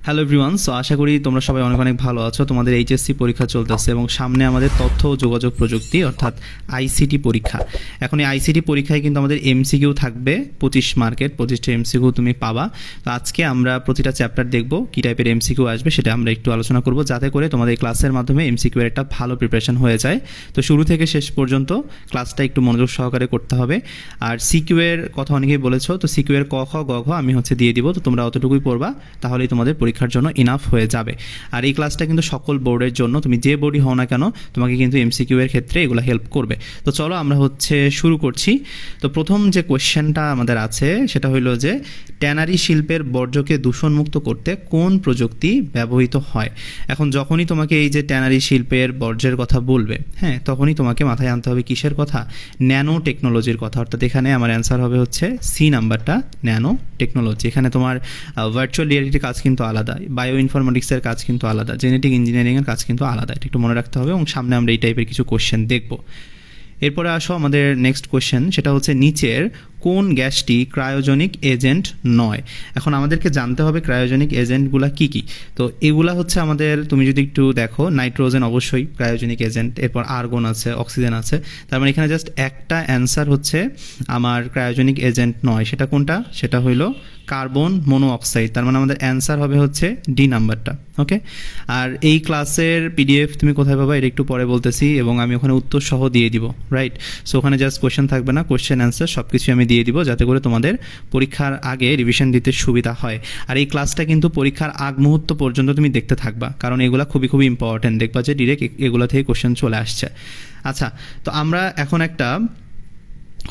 Hello everyone, so আশা করি তোমরা সবাই অনেক অনেক ভালো আছো। তোমাদের এইচএসসি পরীক্ষা চলতেছে এবং সামনে আমাদের তথ্য ও যোগাযোগ প্রযুক্তি অর্থাৎ আইসিটি পরীক্ষা। এখন এই আইসিটি পরীক্ষায় কিন্তু আমাদের এমসিকিউ থাকবে 25 মার্কের, 25টা এমসিকিউ তুমি পাবা। তো আজকে আমরা প্রতিটা চ্যাপ্টার দেখব কী টাইপের এমসিকিউ আসবে সেটা আমরা একটু আলোচনা করব, যাতে করে তোমাদের ক্লাসের মাধ্যমে এমসিকিউ এর একটা ভালো প্রিপারেশন হয়ে যায়। তো শুরু থেকে শেষ পর্যন্ত ক্লাসটা একটু মনোযোগ সহকারে করতে হবে। আর সিকিউ এর কথা অনেকেই বলেছো, তো সিকিউ এর ক খ গ ঘ আমি দিয়ে দিব, তো তোমরা অতটুকুই পড়বা, তাহলেই তোমাদের পরীক্ষার জন্য ইনাফ হয়ে যাবে। আর এই ক্লাসটা কিন্তু সকল বোর্ডের জন্য, তুমি যে বোর্ডই হও না কেন তোমাকে কিন্তু এমসিকিউ এর ক্ষেত্রে এগুলো হেল্প করবে। তো চলো আমরা শুরু করছি। তো প্রথম যে কোয়েশ্চেনটা আমাদের আছে সেটা হলো যে ট্যানারি শিল্পের বর্জ্যকে দূষণমুক্ত করতে কোন প্রযুক্তি ব্যবহৃত হয়। এখন যখনই তোমাকে এই যে ট্যানারি শিল্পের বর্জ্যের কথা বলবে, হ্যাঁ, তখনই তোমাকে মাথায় আনতে হবে কিসের কথা? ন্যানো টেকনোলজির কথা। অর্থাৎ এখানে আমার অ্যান্সার হবে সি নাম্বারটা, ন্যানো টেকনোলজি। এখানে তোমার ভার্চুয়াল রিয়ালিটির কাজ কিন্তু আলাদা, বায়ো ইনফরমেটিক্সের কাজ কিন্তু আলাদা, জেনেটিক ইঞ্জিনিয়ারিংয়ের কাজ কিন্তু আলাদা। এটা একটু মনে রাখতে হবে এবং সামনে আমরা এই টাইপের কিছু কোশ্চেন দেখব। এরপরে আসো আমাদের নেক্সট কোশ্চেন, সেটা নিচের কোন গ্যাসটি ক্রায়োজেনিক এজেন্ট নয়। এখন আমাদেরকে জানতে হবে ক্রায়োজেনিক এজেন্টগুলো কী কী। তো এগুলা আমাদের, তুমি যদি একটু দেখো, নাইট্রোজেন অবশ্যই ক্রায়োজেনিক এজেন্ট, এরপর আর্গন আছে, অক্সিজেন আছে। তার মানে এখানে জাস্ট একটা অ্যান্সার আমার ক্রায়োজেনিক এজেন্ট নয়। সেটা কোনটা? সেটা হইল কার্বন মনোঅক্সাইড। তার মানে আমাদের অ্যান্সার হবে ডি নাম্বারটা। ওকে, আর এই ক্লাসের পিডিএফ তুমি কোথায় পাবা এটা একটু পরে বলতেছি, এবং আমি ওখানে উত্তর সহ দিয়ে দিব, রাইট? সো ওখানে জাস্ট কোয়েশ্চেন থাকবে না, কোয়েশ্চেন অ্যান্সার সব কিছু আমি দিয়ে দিব, যাতে করে তোমাদের পরীক্ষার আগে রিভিশন দিতে সুবিধা হয়। আর এই ক্লাসটা কিন্তু পরীক্ষার আগ মুহূর্ত পর্যন্ত তুমি দেখতে থাকবা, কারণ এগুলো খুবই খুবই ইম্পর্টেন্ট। দেখবা যে ডিরেক্ট এগুলো থেকে কোয়েশ্চেন চলে আসছে। আচ্ছা, তো আমরা এখন একটা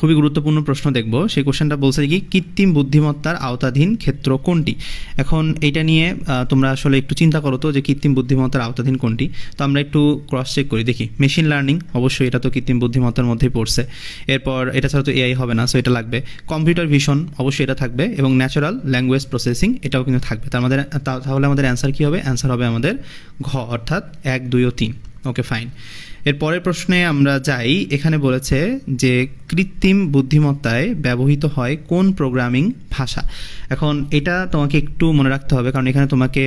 খুবই গুরুত্বপূর্ণ প্রশ্ন দেখব। সেই কোশ্চেনটা বলছে কি, কৃত্রিম বুদ্ধিমত্তার আওতাধীন ক্ষেত্র কোনটি। এখন এইটা নিয়ে তোমরা আসলে একটু চিন্তা করো তো, যে কৃত্রিম বুদ্ধিমত্তার আওতাধীন কোনটি। তো আমরা একটু ক্রস চেক করি, দেখি। মেশিন লার্নিং, অবশ্যই এটা তো কৃত্রিম বুদ্ধিমত্তার মধ্যেই পড়ছে। এরপর এটা ছাড়া তো এআই হবে না, সো এটা লাগবে। কম্পিউটার ভিশন, অবশ্যই এটা থাকবে, এবং ন্যাচারাল ল্যাঙ্গুয়েজ প্রসেসিং, এটাও কিন্তু থাকবে। তাহলে আমাদের অ্যান্সার কী হবে? অ্যান্সার হবে আমাদের ঘ, অর্থাৎ 1, 2 ও 3। ওকে, ফাইন। এর পরের প্রশ্নে আমরা যাই। এখানে বলেছে যে কৃত্রিম বুদ্ধিমত্তায় ব্যবহৃত হয় কোন প্রোগ্রামিং ভাষা। এখন এটা তোমাকে একটু মনে রাখতে হবে, কারণ এখানে তোমাকে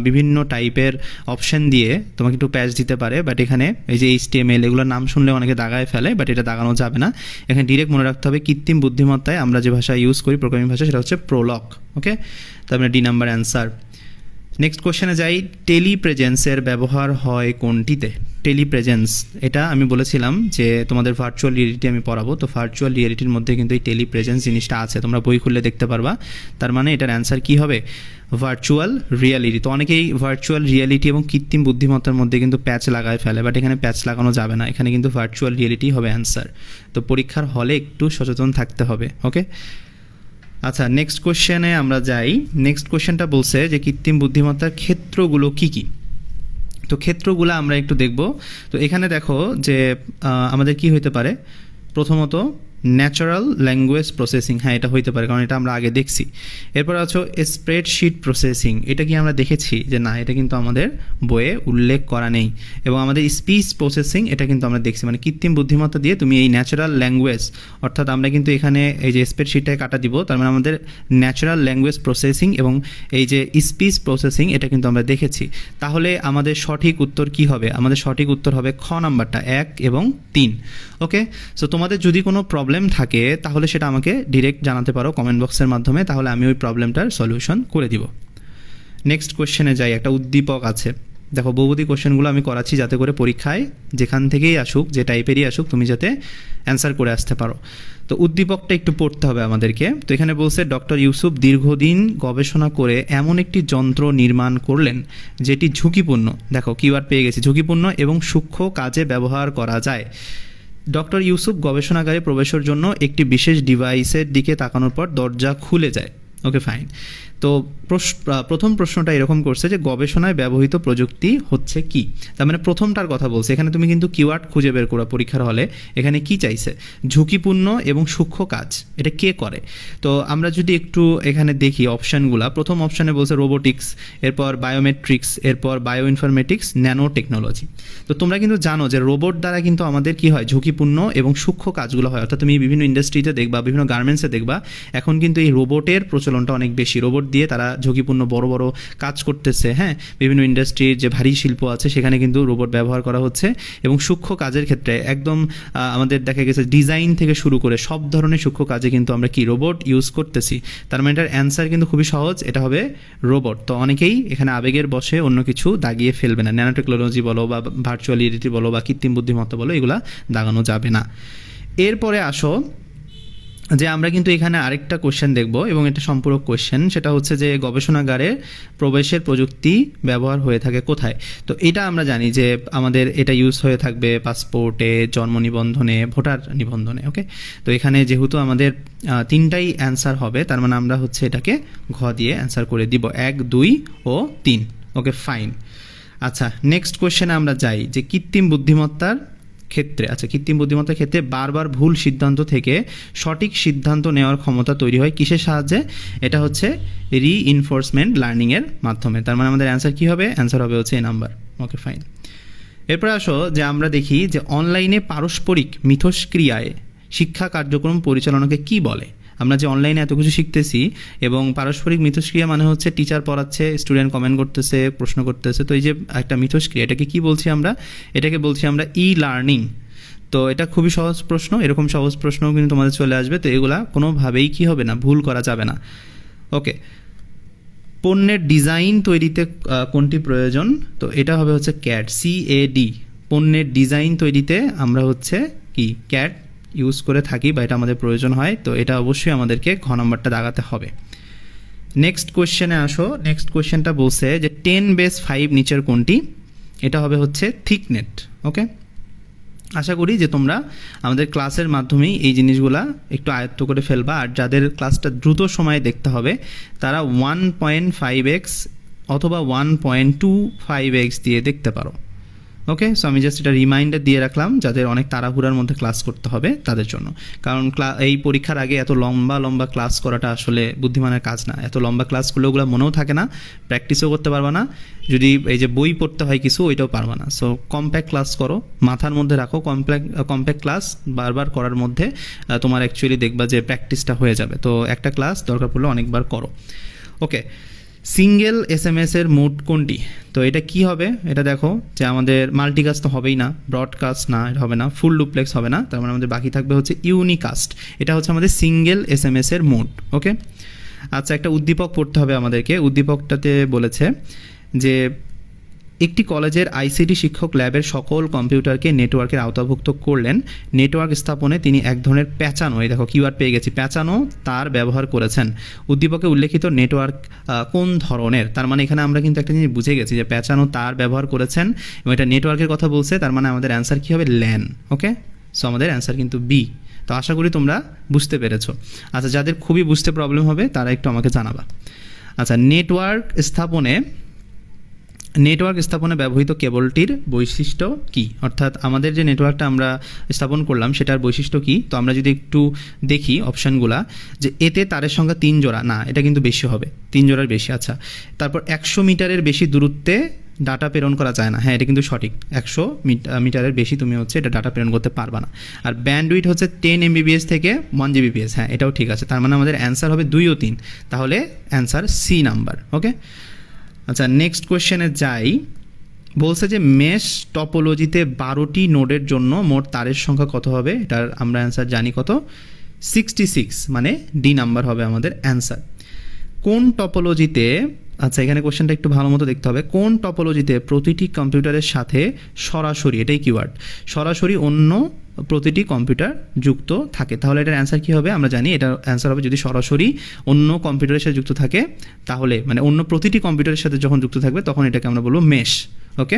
বিভিন্ন টাইপের অপশন দিয়ে তোমাকে একটু প্যাচ দিতে পারে, বাট এখানে এই যে HTML এগুলোর নাম শুনলে অনেকে দাগায় ফেলে, বাট এটা দাগানো যাবে না। এখানে ডিরেক্ট মনে রাখতে হবে কৃত্রিম বুদ্ধিমত্তায় আমরা যে ভাষা ইউজ করি, প্রোগ্রামিং ভাষা, সেটা প্রোলগ। ওকে, তারপরে ডি নাম্বার অ্যান্সার। নেক্সট কোশ্চেনে যাই। টেলিপ্রেজেন্সের ব্যবহার হয় কোনটিতে? টেলিপ্রেজেন্স, এটা আমি বলেছিলাম যে তোমাদের ভার্চুয়াল রিয়েলিটি আমি পড়াবো, তো ভার্চুয়াল রিয়েলিটির মধ্যে কিন্তু এই টেলিপ্রেজেন্স জিনিসটা আছে, তোমরা বই খুললে দেখতে পারবা। তার মানে এটার অ্যান্সার কী হবে? Virtual reality. তো অনেকেই ভার্চুয়াল রিয়েলিটি এবং কৃত্রিম বুদ্ধিমত্তার মধ্যে কিন্তু প্যাচ লাগায় ফেলে, বাট এখানে প্যাচ লাগানো যাবে না, এখানে কিন্তু ভার্চুয়াল রিয়েলিটি হবে অ্যান্সার। তো পরীক্ষার হলে একটু সচেতন থাকতে হবে। ওকে, আচ্ছা, নেক্সট কোশ্চেনে আমরা যাই। নেক্সট কোশ্চেনটা বলছে যে কৃত্রিম বুদ্ধিমত্তার ক্ষেত্রগুলো কী কী। তো ক্ষেত্রগুলো আমরা একটু দেখব। তো এখানে দেখো যে আমাদের কি হইতে পারে, প্রথমত ন্যাচারাল ল্যাঙ্গুয়েজ প্রসেসিং, হ্যাঁ এটা হইতে পারে, কারণ এটা আমরা আগে দেখছি। এরপর আছে স্প্রেডশিট প্রসেসিং, এটা কি আমরা দেখেছি যে না, এটা কিন্তু আমাদের বইয়ে উল্লেখ করা নেই। এবং আমাদের স্পিচ প্রসেসিং, এটা কিন্তু আমরা দেখছি। মানে কৃত্রিম বুদ্ধিমত্তা দিয়ে তুমি এই ন্যাচারাল ল্যাঙ্গুয়েজ, অর্থাৎ আমরা কিন্তু এখানে এই যে স্প্রেডশিটটায় কাটা দিব, তার মানে আমাদের ন্যাচারাল ল্যাঙ্গুয়েজ প্রসেসিং এবং এই যে স্পিচ প্রসেসিং, এটা কিন্তু আমরা দেখেছি। তাহলে আমাদের সঠিক উত্তর কি হবে? আমাদের সঠিক উত্তর হবে খ নাম্বারটা, 1 এবং 3। ওকে, সো তোমাদের যদি কোনো প্রবলেম থাকে তাহলে সেটা আমাকে ডিরেক্ট জানাতে পারো কমেন্ট বক্সের মাধ্যমে, তাহলে আমি ওই প্রবলেমটার সলিউশন করে দিব। নেক্সট কোশ্চেনে যাই। একটা উদ্দীপক আছে, দেখো বহুপদী কোশ্চেনগুলো আমি করাচ্ছি যাতে করে পরীক্ষায় যেখান থেকেই আসুক, যে টাইপেরই আসুক, তুমি যাতে অ্যান্সার করে আসতে পারো। তো উদ্দীপকটা একটু পড়তে হবে আমাদেরকে। তো এখানে বলছে ডক্টর ইউসুফ দীর্ঘদিন গবেষণা করে এমন একটি যন্ত্র নির্মাণ করলেন যেটি ঝুঁকিপূর্ণ, দেখো কিওয়ার্ড পেয়ে গেছি, ঝুঁকিপূর্ণ এবং সূক্ষ্ম কাজে ব্যবহার করা যায়। ডক্টর ইউসুফ গবেষণাগারে প্রবেশের জন্য একটি বিশেষ ডিভাইসের দিকে তাকানোর পর দরজা খুলে যায়। ওকে, ফাইন। তো প্রথম প্রশ্নটা এরকম করছে যে গবেষণায় ব্যবহৃত প্রযুক্তি হচ্ছে কি। তার মানে প্রথমটার কথা বলছে। এখানে তুমি কিন্তু কিওয়ার্ড খুঁজে বের করো পরীক্ষার হলে। এখানে কি চাইছে? ঝুঁকিপূর্ণ এবং সূক্ষ্ম কাজ, এটা কে করে? তো আমরা যদি একটু এখানে দেখি অপশানগুলো, প্রথম অপশানে বলছে রোবোটিক্স, এরপর বায়োমেট্রিক্স, এরপর বায়ো ইনফরমেটিক্স, ন্যানো টেকনোলজি। তো তোমরা কিন্তু জানো যে রোবট দ্বারা কিন্তু আমাদের কি হয়, ঝুঁকিপূর্ণ এবং সূক্ষ্ম কাজগুলো হয়। অর্থাৎ তুমি বিভিন্ন ইন্ডাস্ট্রিতে দেখবা, বিভিন্ন গার্মেন্টসে দেখবা, এখন কিন্তু এই রোবটের প্রচলন প্রচলনটা অনেক বেশি, রোবট দিয়ে তারা ঝুঁকিপূর্ণ বড় বড় কাজ করতেছে। হ্যাঁ, বিভিন্ন ইন্ডাস্ট্রির যে ভারী শিল্প আছে সেখানে কিন্তু রোবট ব্যবহার করা হচ্ছে, এবং সূক্ষ্ম কাজের ক্ষেত্রে একদম আমাদের দেখা গেছে ডিজাইন থেকে শুরু করে সব ধরনের সূক্ষ্ম কাজে কিন্তু আমরা কি রোবট ইউজ করতেছি। তার মানে এটার অ্যান্সার কিন্তু খুবই সহজ, এটা হবে রোবট। তো অনেকেই এখানে আবেগের বশে অন্য কিছু দাগিয়ে ফেলবে না, ন্যানো টেকনোলজি বলো বা ভার্চুয়াল রিয়েলিটি বলো বা কৃত্রিম বুদ্ধিমত্তা বলো, এগুলা দাগানো যাবে না। এরপরে আসো যে আমরা কিন্তু এখানে আরেকটা কোশ্চেন দেখব, এবং এটা সম্পূরক কোশ্চেন, সেটা হচ্ছে যে গবেষণাগারে প্রবেশের প্রযুক্তি ব্যবহার হয়ে থাকে কোথায়। তো এটা আমরা জানি যে আমাদের এটা ইউজ হয়ে থাকবে পাসপোর্টে, জন্ম নিবন্ধনে, ভোটার নিবন্ধনে। ওকে, তো এখানে যেহেতু আমাদের তিনটাই অ্যান্সার হবে, তার মানে আমরা হচ্ছে এটাকে ঘ দিয়ে অ্যান্সার করে দিব, 1, 2 ও 3। ওকে, ফাইন। আচ্ছা, নেক্সট কোশ্চেনে আমরা যাই যে কৃত্রিম বুদ্ধিমত্তার ক্ষেত্রে। আচ্ছা, কৃত্রিম বুদ্ধিমত্তার ক্ষেত্রে বারবার ভুল সিদ্ধান্ত থেকে সঠিক সিদ্ধান্ত নেওয়ার ক্ষমতা তৈরি হয় কিসের সাহায্যে? এটা হচ্ছে রিইনফোর্সমেন্ট লার্নিংয়ের মাধ্যমে। তার মানে আমাদের অ্যান্সার কী হবে? অ্যান্সার হবে হচ্ছে এ নাম্বার। ওকে, ফাইন। এরপর আসো যে আমরা দেখি যে অনলাইনে পারস্পরিক মিথস্ক্রিয়ায় শিক্ষা কার্যক্রম পরিচালনাকে কি বলে। আমরা যে অনলাইনে এত কিছু শিখতেছি, এবং পারস্পরিক মিথস্ক্রিয়া মানে হচ্ছে টিচার পড়াচ্ছে, স্টুডেন্ট কমেন্ট করতেছে, প্রশ্ন করতেছে, তো এই যে একটা মিথস্ক্রিয়া, এটাকে কি বলছি আমরা? এটাকে বলছি আমরা ই লার্নিং। তো এটা খুবই সহজ প্রশ্ন, এরকম সহজ প্রশ্নও কিন্তু তোমাদের চলে আসবে, তো এগুলা কোনোভাবেই কি হবে না, ভুল করা যাবে না। ওকে, পণ্যের ডিজাইন তৈরিতে কোনটি প্রয়োজন? তো এটা হবে হচ্ছে ক্যাড, CAD। পণ্যের ডিজাইন তৈরিতে আমরা হচ্ছে কি ক্যাড ইউজ করে থাকি, বা এটা আমাদের প্রয়োজন হয়, তো এটা অবশ্যই আমাদেরকে ঘ নম্বরটা দাগাতে হবে। নেক্সট কোয়েশ্চেনে আসো। নেক্সট কোয়েশ্চেনটা বলছে যে 10^5 নিচের কোনটি? এটা হবে হচ্ছে থিকনেট। ওকে, আশা করি যে তোমরা আমাদের ক্লাসের মাধ্যমেই এই জিনিসগুলা একটু আয়ত্ত করে ফেলবা, আর যাদের ক্লাসটা দ্রুত সময়ে দেখতে হবে তারা 1.5x অথবা 1.25x দিয়ে দেখতে পারো। ওকে, সো আমি জাস্ট এটা রিমাইন্ডার দিয়ে রাখলাম যাদের অনেক তাড়াহুড়ার মধ্যে ক্লাস করতে হবে তাদের জন্য, কারণ এই পরীক্ষার আগে এত লম্বা লম্বা ক্লাস করাটা আসলে বুদ্ধিমানের কাজ না। এত লম্বা ক্লাস করলে ওগুলো মনেও থাকে না, প্র্যাকটিসও করতে পারবা না, যদি এই যে বই পড়তে হয় কিছু ওইটাও পারবা না। সো কম্প্যাক্ট ক্লাস করো, মাথার মধ্যে রাখো, কম্প্যাক্ট ক্লাস বারবার করার মধ্যে তোমার অ্যাকচুয়ালি দেখবা যে প্র্যাকটিসটা হয়ে যাবে। তো একটা ক্লাস দরকার পড়লে অনেকবার করো। ওকে, সিঙ্গেল SMS এর মোড কোনটি? তো এটা কি হবে? এটা দেখো যে আমাদের মাল্টিকাস্ট তো হবেই না, ব্রডকাস্ট না, এটা হবে না, ফুল ডুপ্লেক্স হবে না, তার মানে আমাদের বাকি থাকবে হচ্ছে ইউনিকাস্ট। এটা হচ্ছে আমাদের সিঙ্গেল SMS এর মোড। ওকে, আচ্ছা, একটা উদ্দীপক পড়তে হবে আমাদেরকে। উদ্দীপকটাতে বলেছে যে একটি কলেজের ICT শিক্ষক ল্যাবের সকল কম্পিউটারকে নেটওয়ার্কের আওতাভুক্ত করলেন। নেটওয়ার্ক স্থাপনে তিনি এক ধরনের প্যাঁচানো, এই দেখো কিওয়ার্ড পেয়ে গেছি, প্যাঁচানো তার ব্যবহার করেছেন। উদ্দীপকে উল্লেখিত নেটওয়ার্ক কোন ধরনের? তার মানে এখানে আমরা কিন্তু একটা জিনিস বুঝে গেছি যে প্যাঁচানো তার ব্যবহার করেছেন, এবং এটা নেটওয়ার্কের কথা বলছে, তার মানে আমাদের অ্যান্সার কী হবে? ল্যান। ওকে, সো আমাদের অ্যান্সার কিন্তু বি। তো আশা করি তোমরা বুঝতে পেরেছো। আচ্ছা, যাদের খুবই বুঝতে প্রবলেম হবে তারা একটু আমাকে জানাবা। আচ্ছা, নেটওয়ার্ক স্থাপনে ব্যবহৃত কেবলটির বৈশিষ্ট্য কি? অর্থাৎ আমাদের যে নেটওয়ার্কটা আমরা স্থাপন করলাম সেটার বৈশিষ্ট্য কি? তো আমরা যদি একটু দেখি অপশানগুলা, যে এতে তারের সংখ্যা 3 জোড়া, না এটা কিন্তু বেশি হবে, 3 জোড়ার বেশি। আচ্ছা, তারপর 100 মিটারের বেশি দূরত্বে ডাটা প্রেরণ করা যায় না, হ্যাঁ এটা কিন্তু সঠিক, 100 মিটারের বেশি তুমি হচ্ছে এটা ডাটা প্রেরণ করতে পারবা না। আর ব্যান্ডউইথ হচ্ছে 10 MBPS থেকে 1 GBPS, হ্যাঁ এটাও ঠিক আছে, তার মানে আমাদের অ্যান্সার হবে 2 ও 3, তাহলে অ্যান্সার সি নাম্বার। ওকে, আচ্ছা নেক্সট কোয়েশ্চেনে যাই। বলছে যে মেশ টপোলজিতে 12টি নোডের জন্য মোট তারের সংখ্যা কত হবে? এটার আমরা অ্যান্সার জানি কত, 66, মানে ডি নাম্বার হবে আমাদের অ্যান্সার। কোন টপোলজিতে, আচ্ছা এখানে কোয়েশ্চেনটা একটু ভালো মতো দেখতে হবে, কোন টপোলজিতে প্রতিটি কম্পিউটারের সাথে সরাসরি, এটাই কিওয়ার্ড, সরাসরি অন্য প্রতিটি কম্পিউটার যুক্ত থাকে? তাহলে এটার অ্যান্সার কী হবে? আমরা জানি এটার অ্যান্সার হবে, যদি সরাসরি অন্য কম্পিউটারের সাথে যুক্ত থাকে তাহলে, মানে অন্য প্রতিটি কম্পিউটারের সাথে যখন যুক্ত থাকবে তখন এটাকে আমরা বলবো মেশ। ওকে,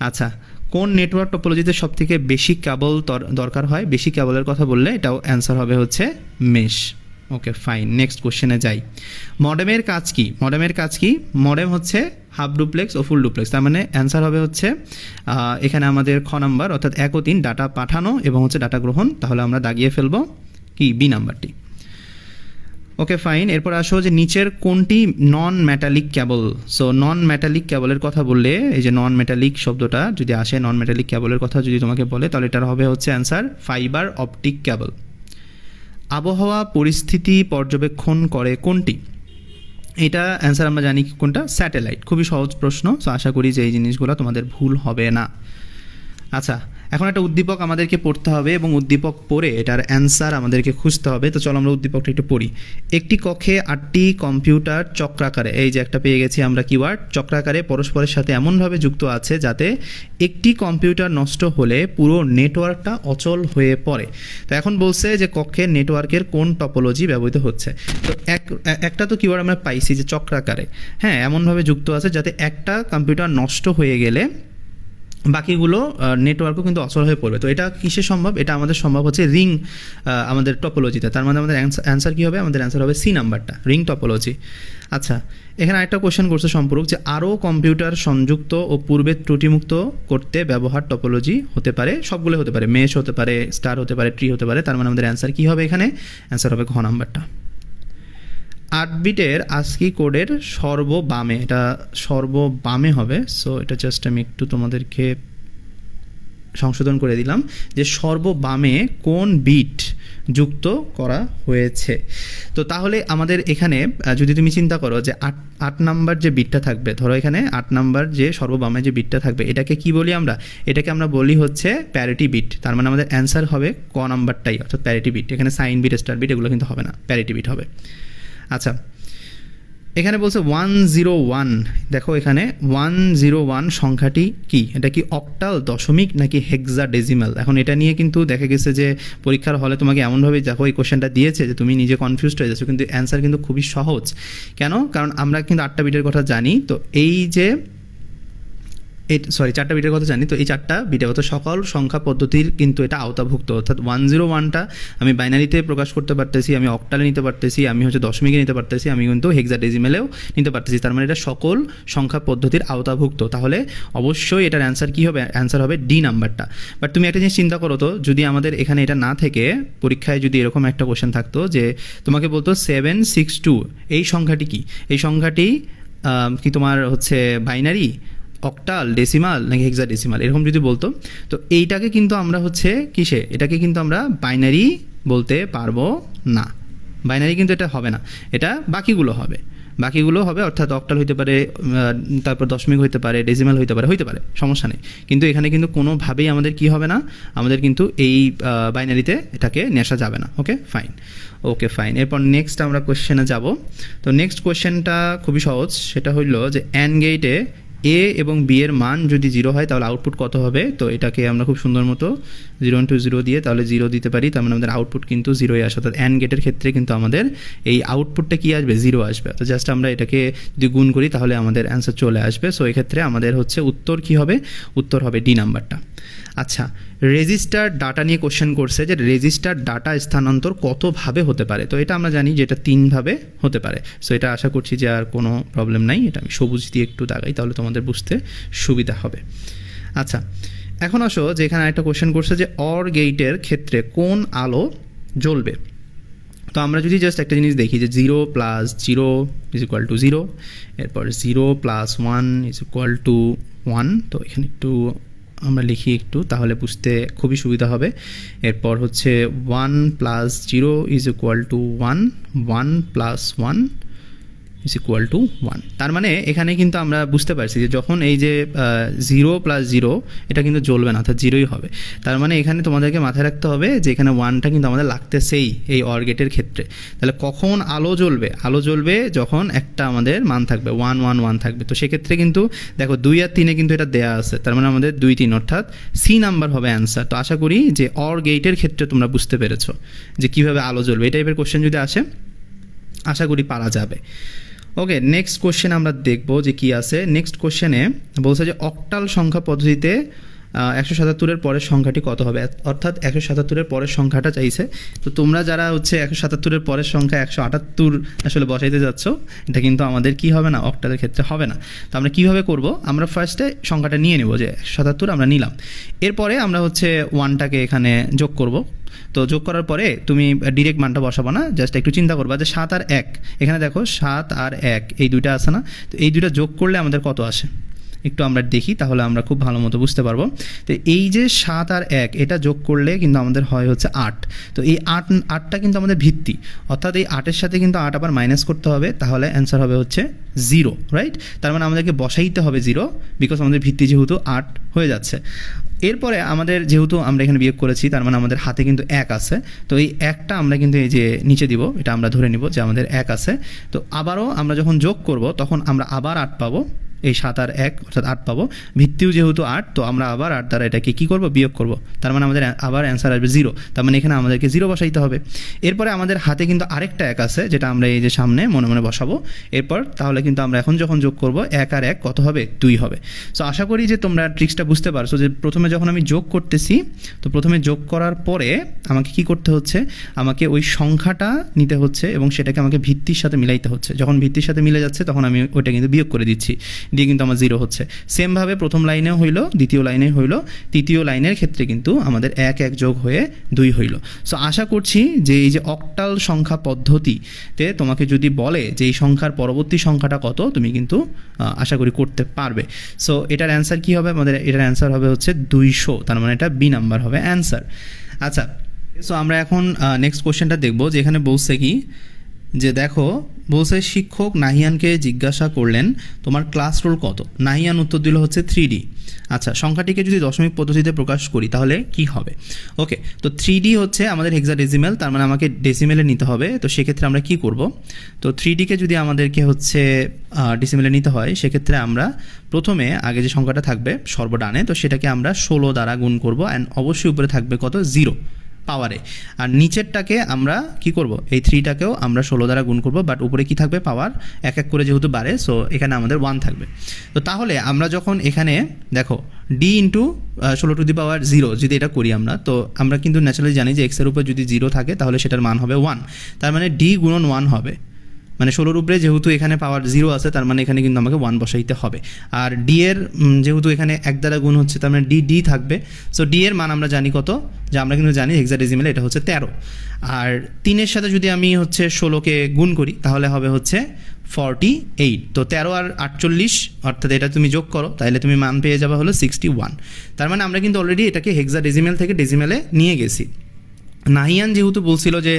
আচ্ছা কোন নেটওয়ার্ক টপোলজিতে সবথেকে বেশি কেবল দরকার হয়? বেশি কেবলের কথা বললে এটাও অ্যান্সার হবে হচ্ছে মেশ। ওকে ফাইন, নেক্সট কোশ্চেনে যাই। মডেমের কাজ কি? মডেমের কাজ কি? মডেম হচ্ছে হাফ ডুপ্লেক্স ও ফুল ডুপ্লেক্স, তার মানে অ্যান্সার হবে হচ্ছে এখানে আমাদের খ নাম্বার, অর্থাৎ 1 ও 3 ডাটা পাঠানো এবং হচ্ছে ডাটা গ্রহণ, তাহলে আমরা দাগিয়ে ফেলবো কি বি নাম্বারটি। ওকে ফাইন, এরপর আসো যে নিচের কোনটি নন মেটালিক কেবল? সো নন মেটালিক কেবলের কথা বললে, এই যে নন মেটালিক শব্দটা যদি আসে, নন মেটালিক কেবলের কথা যদি তোমাকে বলে তাহলে এটার হবে হচ্ছে অ্যান্সার ফাইবার অপটিক কেবল। আবহাওয়া পরিস্থিতি পর্যবেক্ষণ করে কোনটি? এটা অ্যান্সার আমরা জানি কোনটা, স্যাটেলাইট। খুবই সহজ প্রশ্ন, সো আশা করি যে এই জিনিসগুলো তোমাদের ভুল হবে না। আচ্ছা, এখন একটা উদ্দীপক আমাদেরকে পড়তে হবে এবং উদ্দীপক পড়ে এটার অ্যান্সার আমাদেরকে খুঁজতে হবে। তো চলো আমরা উদ্দীপকটা একটু পড়ি। একটি কক্ষে 8টি কম্পিউটার চক্রাকারে, এই যে একটা পেয়ে গেছি আমরা কিওয়ার্ড, চক্রাকারে পরস্পরের সাথে এমনভাবে যুক্ত আছে যাতে একটি কম্পিউটার নষ্ট হলে পুরো নেটওয়ার্কটা অচল হয়ে পড়ে। তো এখন বলছে যে কক্ষের নেটওয়ার্কের কোন টপোলজি ব্যবহৃত হচ্ছে। তো একটা তো কিওয়ার্ড আমরা পাইছি যে চক্রাকারে, হ্যাঁ, এমনভাবে যুক্ত আছে যাতে একটা কম্পিউটার নষ্ট হয়ে গেলে বাকিগুলো নেটওয়ার্কও কিন্তু অচল হয়ে পড়বে। তো এটা কিসে সম্ভব? এটা আমাদের সম্ভব হচ্ছে রিং আমাদের টপোলজিতে। তার মানে আমাদের অ্যান্সার কী হবে? আমাদের অ্যান্সার হবে সি নাম্বারটা, রিং টপোলজি। আচ্ছা, এখানে আরেকটা কোশ্চেন করছে সম্পূরক, যে আরও কম্পিউটার সংযুক্ত ও পূর্বে ত্রুটিমুক্ত করতে ব্যবহার টপোলজি হতে পারে, সবগুলো হতে পারে, মেশ হতে পারে, স্টার হতে পারে, ট্রি হতে পারে। তার মানে আমাদের অ্যান্সার কী হবে এখানে? অ্যান্সার হবে ঘ নাম্বারটা। 8 বিটের আস্কি কোডের সর্ববামে, এটা সর্ববামে হবে। সো এটা জাস্ট আমি একটু তোমাদেরকে সংশোধন করে দিলাম যে সর্ববামে কোন বিট যুক্ত করা হয়েছে। তো তাহলে আমাদের এখানে যদি তুমি চিন্তা করো যে 8 নাম্বার যে বিটটা থাকবে, ধরো এখানে 8 নাম্বার যে সর্ববামে যে বিটটা থাকবে, এটাকে কি বলি আমরা? এটাকে আমরা বলি হচ্ছে প্যারিটি বিট। তার মানে আমাদের অ্যান্সার হবে ক নাম্বারটাই, অর্থাৎ প্যারিটি বিট। এখানে সাইন বিট, স্টার বিট এগুলো কিন্তু হবে না, প্যারিটি বিট হবে। আচ্ছা, এখানে বলছে 101, দেখো এখানে 101 সংখ্যাটি কি? এটা কি অক্টাল, দশমিক নাকি হেক্সাডেসিমাল? এখন এটা নিয়ে কিন্তু দেখা গেছে যে পরীক্ষার হলে তোমাকে এমনভাবে দেখো এই কোশ্চেনটা দিয়েছে যে তুমি নিজে কনফিউজড হয়ে যাচ্ছ, কিন্তু অ্যান্সার কিন্তু খুবই সহজ। কেন? কারণ আমরা কিন্তু 8টা বিটের কথা জানি। তো এই যে 4টা বিটের কথা জানি, তো এই 4টা বিটের কথা সকল সংখ্যা পদ্ধতির কিন্তু এটা আওতাভুক্ত। অর্থাৎ 101টা আমি বাইনারিতে প্রকাশ করতে পারতেছি, আমি অক্টালে নিতে পারতেছি, আমি হচ্ছে দশমিকে নিতে পারতেছি, আমি কিন্তু হেক্সাডেসিমেলেও নিতে পারতেছি। তার মানে এটা সকল সংখ্যা পদ্ধতির আওতাভুক্ত। তাহলে অবশ্যই এটার অ্যান্সার কী হবে? অ্যান্সার হবে ডি নাম্বারটা। বাট তুমি একটা জিনিস চিন্তা করো তো, যদি আমাদের এখানে এটা না থেকে পরীক্ষায় যদি এরকম একটা কোশ্চেন থাকতো যে তোমাকে বলতো 762, এই সংখ্যাটি কি? এই সংখ্যাটি কি তোমার হচ্ছে বাইনারি, অক্টাল, ডেসিমাল নাকি হেক্সাডেসিমাল, এরকম যদি বলতো, তো এইটাকে কিন্তু আমরা হচ্ছে কিসে, এটাকে কিন্তু আমরা বাইনারি বলতে পারবো না। বাইনারি কিন্তু এটা হবে না, এটা বাকিগুলো হবে, অর্থাৎ অক্টাল হইতে পারে, তারপর দশমিক হইতে পারে, ডেসিমাল হইতে পারে, সমস্যা নেই। কিন্তু এখানে কিন্তু কোনোভাবেই আমাদের কি হবে না, আমাদের কিন্তু এই বাইনারিতে এটাকে নেশা যাবে না। Okay fine. এরপর নেক্সট আমরা কোশ্চেনে যাব। তো নেক্সট কোশ্চেনটা খুবই সহজ, সেটা হইল যে অ্যান্ড গেটে এ এবং বি এর মান যদি 0 হয় তাহলে আউটপুট কত হবে? তো এটাকে আমরা খুব সুন্দর মতো 0 into 0 দিয়ে তাহলে 0 দিতে পারি। তার মানে আমাদের আউটপুট কিন্তু 0ই আসে। অর্থাৎ অ্যান্ড গেটের ক্ষেত্রে কিন্তু আমাদের এই আউটপুটটা কি আসবে? 0 আসবে। তো জাস্ট আমরা এটাকে যদি গুণ করি তাহলে আমাদের অ্যান্সার চলে আসবে। সো এক্ষেত্রে আমাদের হচ্ছে উত্তর কি হবে? উত্তর হবে ডি নাম্বারটা। আচ্ছা, রেজিস্টার ডাটা নিয়ে কোশ্চেন করছে যে রেজিস্টার ডাটা স্থানান্তর কতভাবে হতে পারে। তো এটা আমরা জানি যে এটা 3ভাবে হতে পারে। সো এটা আশা করছি যে আর কোনো প্রবলেম নাই। এটা আমি সবুজ দিয়ে একটু দাগাই, তাহলে তোমাদের বুঝতে সুবিধা হবে। আচ্ছা, এখন আসো যে এখানে একটা কোশ্চেন করছে যে অর গেটের ক্ষেত্রে কোন আলো জ্বলবে। তো আমরা যদি জাস্ট একটা জিনিস দেখি যে 0 + 0 = 0, এরপর 0 + 1 = 1। তো এখানে একটু আমরা লিখি একটু, তাহলে বুঝতে খুবই সুবিধা হবে। এরপর হচ্ছে 1 + 0 = 1, 1 + 1 = 1। তার মানে এখানে কিন্তু আমরা বুঝতে পারছি যে যখন এই যে 0 + 0 এটা কিন্তু জ্বলবে না, অর্থাৎ 0ই হবে। তার মানে এখানে তোমাদেরকে মাথায় রাখতে হবে যে এখানে 1টা কিন্তু আমাদের লাগতেছেই এই অর গেটের ক্ষেত্রে। তাহলে কখন আলো জ্বলবে? আলো জ্বলবে যখন একটা আমাদের মান থাকবে 1 1 1 থাকবে। তো সেক্ষেত্রে কিন্তু দেখো 2 আর 3-এ কিন্তু এটা দেয়া আছে, তার মানে আমাদের 2 3, অর্থাৎ সি নাম্বার হবে অ্যান্সার। তো আশা করি যে অর গেটের ক্ষেত্রে তোমরা বুঝতে পেরেছো যে কীভাবে আলো জ্বলবে। এই টাইপের কোশ্চেন যদি আসে আশা করি পারা যাবে। ওকে, নেক্সট কোশ্চেন আমরা দেখব যে কি আছে। নেক্সট কোশ্চেনে বলছে যে অক্টাল সংখ্যা পদ্ধতিতে 177-এর পরের সংখ্যাটি কত হবে, অর্থাৎ 177-এর পরের সংখ্যাটা চাইছে। তো তোমরা যারা হচ্ছে 177-এর পরের সংখ্যা 178 আসলে বসাইতে যাচ্ছ, এটা কিন্তু আমাদের কি হবে না, অক্টালের ক্ষেত্রে হবে না। তো আমরা কীভাবে করব? আমরা ফার্স্টে সংখ্যাটা নিয়ে নেব যে 177 আমরা নিলাম, এরপরে আমরা হচ্ছে 1টাকে এখানে যোগ করব। তো যোগ করার পরে তুমি ডিরেক্ট মানটা বসাবো না, জাস্ট একটু চিন্তা করবা যে 7 আর 1, এখানে দেখো 7 আর 1 এই দুইটা আছে না, তো এই দুইটা যোগ করলে আমাদের কত আসে? একটু আমরা দেখি, তাহলে আমরা খুব ভালো মতো বুঝতে পারবো। তো এই যে 7 আর 1 এটা যোগ করলে কিন্তু আমাদের হয় হচ্ছে 8। তো এই 8টা কিন্তু আমাদের ভিত্তি, অর্থাৎ এই 8-এর সাথে কিন্তু 8 আবার মাইনাস করতে হবে, তাহলে অ্যান্সার হবে হচ্ছে 0, রাইট? তার মানে আমাদেরকে বসাইতে হবে 0, বিকজ আমাদের ভিত্তি যেহেতু 8 হয়ে যাচ্ছে। এরপরে আমাদের যেহেতু আমরা এখানে বিয়োগ করেছি, তার মানে আমাদের হাতে কিন্তু 1 আছে। তো এই 1টা আমরা কিন্তু এই যে নিচে দিব, এটা আমরা ধরে নিব যে আমাদের 1 আছে। তো আবারও আমরা যখন যোগ করব তখন আমরা আবার 8 পাবো, এই 7 আর 1 অর্থাৎ 8 পাবো। ভিত্তিও যেহেতু 8, তো আমরা আবার 8 দ্বারা এটাকে কী করবো, বিয়োগ করব। তার মানে আমাদের আবার অ্যান্সার আসবে 0। তার মানে এখানে আমাদেরকে 0 বসাইতে হবে। এরপরে আমাদের হাতে কিন্তু আরেকটা 1 আছে, যেটা আমরা এই যে সামনে মনে মনে বসাবো। এরপর তাহলে কিন্তু আমরা এখন যখন যোগ করব 1 আর 1 কত হবে, 2 হবে। সো আশা করি যে তোমরা ট্রিক্সটা বুঝতে পারছো, যে প্রথমে যখন আমি যোগ করতেছি, তো প্রথমে যোগ করার পরে আমাকে কি করতে হচ্ছে, আমাকে ওই সংখ্যাটা নিতে হচ্ছে এবং সেটাকে আমাকে ভিত্তির সাথে মিলাইতে হচ্ছে। যখন ভিত্তির সাথে মিলে যাচ্ছে তখন আমি ওইটা কিন্তু বিয়োগ করে দিচ্ছি, দিয়ে কিন্তু আমার 0 হচ্ছে। সেমভাবে প্রথম লাইনেও হইলো, দ্বিতীয় লাইনে হইলো, তৃতীয় লাইনের ক্ষেত্রে কিন্তু আমাদের 1 1 যোগ হয়ে 2 হইলো। সো আশা করছি যে এই যে অক্টাল সংখ্যা পদ্ধতিতে তোমাকে যদি বলে যে এই সংখ্যার পরবর্তী সংখ্যাটা কত, তুমি কিন্তু আশা করি করতে পারবে। সো এটার অ্যান্সার কী হবে, আমাদের এটার অ্যান্সার হবে হচ্ছে 200, তার মানে এটা বি নাম্বার হবে অ্যান্সার। আচ্ছা, সো আমরা এখন নেক্সট কোশ্চেনটা দেখবো, যে এখানে বলছে কি, যে দেখো বলছে শিক্ষক নাহিয়ানকে জিজ্ঞাসা করলেন তোমার ক্লাস রোল কত। নাহিয়ান উত্তর দিল হচ্ছে 3D। আচ্ছা, সংখ্যাটিকে যদি দশমিক পদ্ধতিতে প্রকাশ করি তাহলে কি হবে? ওকে, তো 3D হচ্ছে আমাদের হেক্সাডেসিমেল, তার মানে আমাকে ডেসিমেলে নিতে হবে। তো সেক্ষেত্রে আমরা কি করব, তো 3Dকে যদি আমাদেরকে হচ্ছে ডেসিমেলে নিতে হয়, সেক্ষেত্রে আমরা প্রথমে আগে যে সংখ্যাটা থাকবে সর্বডানে, তো সেটাকে আমরা 16 দ্বারা গুণ করব, অ্যান্ড অবশ্যই উপরে থাকবে কত, 0 পাওয়ারে। আর নিচেরটাকে আমরা কি করব, এই 3টাকেও আমরা 16 দ্বারা গুণ করব, বাট উপরে কি থাকবে, পাওয়ার 1 1 করে যেহেতু বাড়ে, সো এখানে আমাদের 1 থাকবে। তো তাহলে আমরা যখন এখানে দেখো d ইন্টু 16 টু দি পাওয়ার 0 যদি এটা করি আমরা, তো আমরা কিন্তু ন্যাচারালি জানি যে এক্সের উপর যদি 0 থাকে তাহলে সেটার মান হবে 1। তার মানে d গুণন 1 হবে, মানে 16 উপরে যেহেতু এখানে পাওয়ার 0 আছে, তার মানে এখানে কিন্তু আমাকে 1 বসাইতে হবে। আর ডি এর যেহেতু এখানে 1 দ্বারা গুণ হচ্ছে, তার মানে ডি থাকবে। সো ডি এর মান আমরা জানি কত, যে আমরা কিন্তু জানি হেক্সাডেসিমেলে এটা হচ্ছে 13। আর 3-এর সাথে যদি আমি হচ্ছে 16কে গুণ করি তাহলে হবে হচ্ছে 48। তো 13 আর 48 অর্থাৎ এটা তুমি যোগ করো, তাহলে তুমি মান পেয়ে যাবে হলো 61। তার মানে আমরা কিন্তু অলরেডি এটাকে হেক্সাডেসিমেল থেকে ডেসিমেলে নিয়ে গেছি। নাহিয়ান যেহেতু বলছিল যে